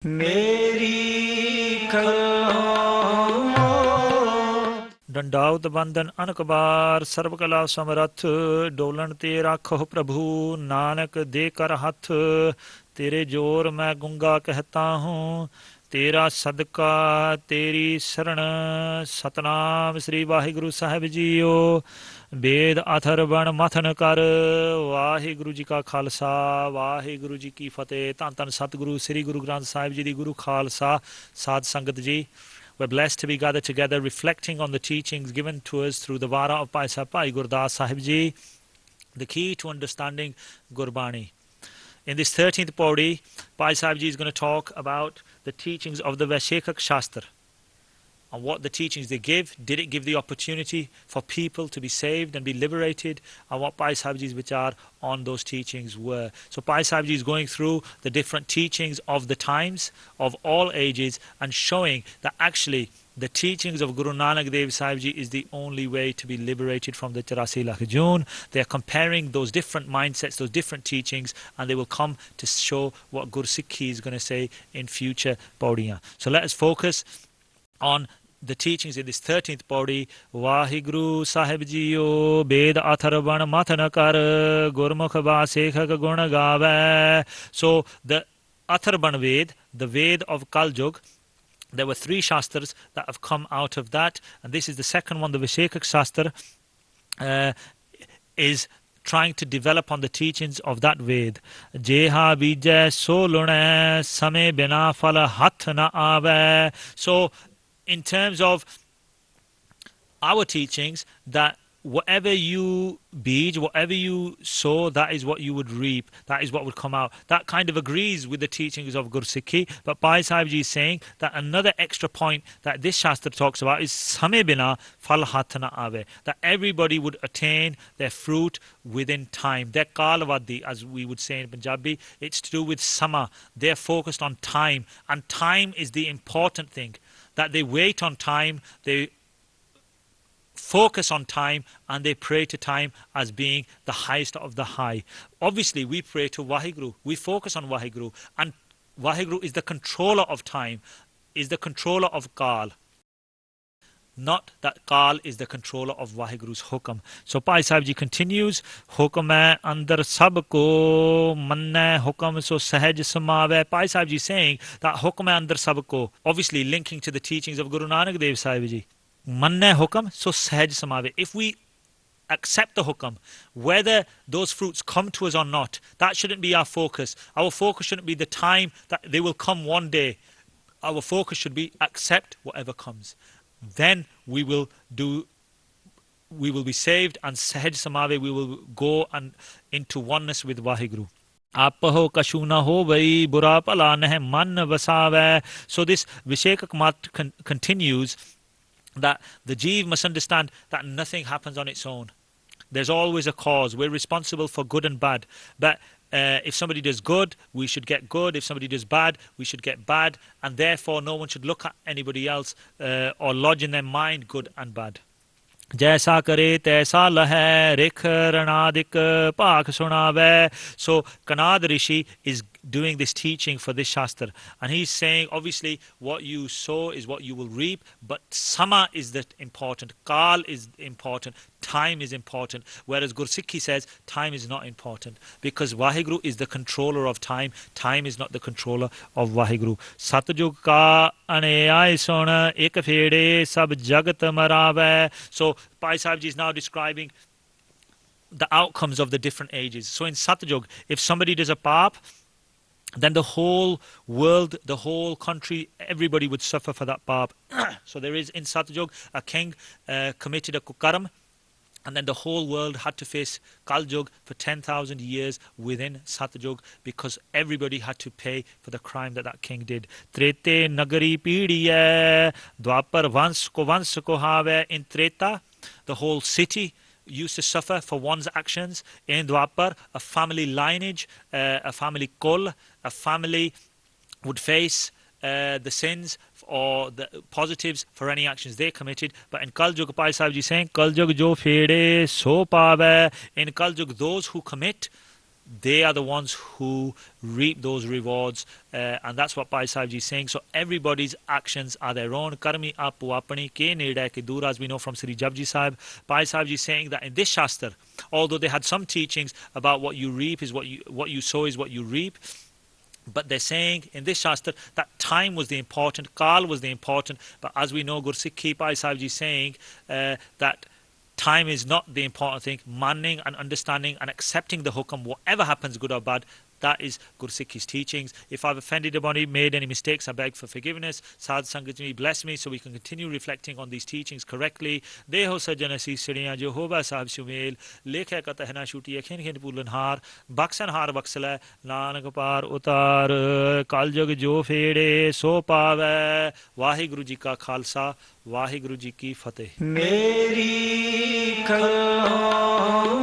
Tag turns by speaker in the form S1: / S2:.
S1: मेरी कलम
S2: ਡੰਡਾਉਤ ਬੰਧਨ ਅਨਕ ਬਾਰ ਸਰਬ ਕਲਾ ਸਮਰੱਥ ਡੋਲਣ ਤੇ ਰਾਖੋ ਪ੍ਰਭੂ ਨਾਨਕ ਦੇ ਕਰ ਹੱਥ तेरे जोर मैं गूंगा कहता हूँ तेरा सदका तेरी शरण सतनाम श्री वाहिगुरु साहिब जीओ वेद अथर बण मथन कर वाहिगुरु जी का खालसा वाहिगुरु जी की फतेह धन धन सतगुरु श्री गुरु ग्रंथ साहिब जी दी गुरु खालसा साध संगत जी. We're blessed to be gathered together reflecting on the teachings given to us through the Vaaran of Bhai Gurdas Sahib Ji, the key to understanding Gurbani. In this 13th Pauri, Bhai Sahib Ji is going to talk about the teachings of the Vaishekak Shastra and what the teachings they give. Did it give the opportunity for people to be saved and be liberated? And what Bhai Sahib Ji's vichar on those teachings were. So Bhai Sahib Ji is going through the different teachings of the times, of all ages, and showing that actually the teachings of Guru Nanak Dev Sahib Ji is the only way to be liberated from the 84 lakh June. They are comparing those different mindsets, those different teachings, and they will come to show what Gur Sikhi is going to say in future Pauriyan. So let us focus on the teachings in this 13th Pauri. Vahiguru Sahib Jiyo Ved Atharvan Mathana Kar Gurmukh Vasekhak Guna Gave. So the Atharvan Ved, the Ved of Kaljug, there were 3 Shastras that have come out of that, and this is the second one. The Vaishekak Shastra is trying to develop on the teachings of that Ved. Jeha bijay so lune same bina fal hath na aave. So in terms of our teachings, that whatever you beej, whatever you sow, that is what you would reap, that is what would come out. That kind of agrees with the teachings of Gur Sikhi, but Bhai Sahib Ji is saying that another extra point that this Shastra talks about is Same bina fal hath na aave, that everybody would attain their fruit within time. Their kalvadi, as we would say in Punjabi, it's to do with sama. They're focused on time, and time is the important thing, that they wait on time, they focus on time, and they pray to time as being the highest of the high. Obviously, we pray to Vahiguru, we focus on Vahiguru, and Vahiguru is the controller of time, is the controller of Kal. Not that Kal is the controller of Vahiguru's hukam. So Bhai Sahib Ji continues, Hukam hai andar sab ko manna hukam so sahaj samave. Bhai Sahib Ji saying that hukam hai andar sab ko, obviously linking to the teachings of Guru Nanak Dev Sahib Ji. Manna hukam so sahaj samave. If we accept the hukam, whether those fruits come to us or not, that shouldn't be our focus. Our focus shouldn't be the time that they will come one day. Our focus should be accept whatever comes. Then we will be saved, and sahaj samave, we will go and into oneness with Vahiguru. Apaho kashuna ho vai bura pala neh man vasave. So this Vishekak Mat continues that the Jeev must understand that nothing happens on its own. There's always a cause. We're responsible for good and bad. But if somebody does good, we should get good. If somebody does bad, we should get bad. And therefore, no one should look at anybody else or lodge in their mind good and bad. Jaisa kare taisa lahe rikh ranadik paak sunave. So Kanad Rishi is doing this teaching for this Shastra, and he's saying obviously what you sow is what you will reap, but Sama is the important, Kal is important, time is important, whereas Gur Sikhi says time is not important, because Vahiguru is the controller of time, time is not the controller of Vahiguru. Satjug ka aneyai sona ek phede sab jagat marave. So Bhai Sahib Ji is now describing the outcomes of the different ages. So in Satjug, if somebody does a paap, then the whole world, the whole country, everybody would suffer for that paap. So there is in Satjug, a king committed a kukaram, and then the whole world had to face Kaljug for 10,000 years within Satjug, because everybody had to pay for the crime that that king did. Trete nagari pidiye dwapar vans ko have. In Treta, the whole city used to suffer for one's actions. In Dwapar, a family lineage, a family kol, a family would face the sins or the positives for any actions they committed. But in Kaljug, Bhai Sahib Ji saying, Kaljug jo fede so pave. In Kaljug, those who commit they are the ones who reap those rewards, and that's what Bhai Sahib Ji is saying. So everybody's actions are their own. Karmi apu apani ke neda ke dur, as we know from Sri Japji Sahib. Bhai Sahib Ji is saying that in this Shastra, although they had some teachings about what you reap is what you sow is what you reap, but they're saying in this Shastra that time was the important, Kal was the important. But as we know, Gursikhi Bhai Sahib Ji is saying that time is not the important thing. Manning and understanding and accepting the hukam, whatever happens, good or bad, that is Gursikhi's teachings. If I've offended anybody, made any mistakes, I beg for forgiveness. Sadh Sangat Ji, bless me so we can continue reflecting on these teachings correctly. Deho Sajan Assis Siriyan Jehovah Sahib Shumel, Lekha Katahana Shuti, Akhin Khin Pulanhar, Baksan Har Baksala, Nanak Par Utar, Kaljag Jo Fede, So Pave, Vaheguru Ji Ka Khalsa, Vaheguru Ji Ki Fateh.
S1: मेरी कलमों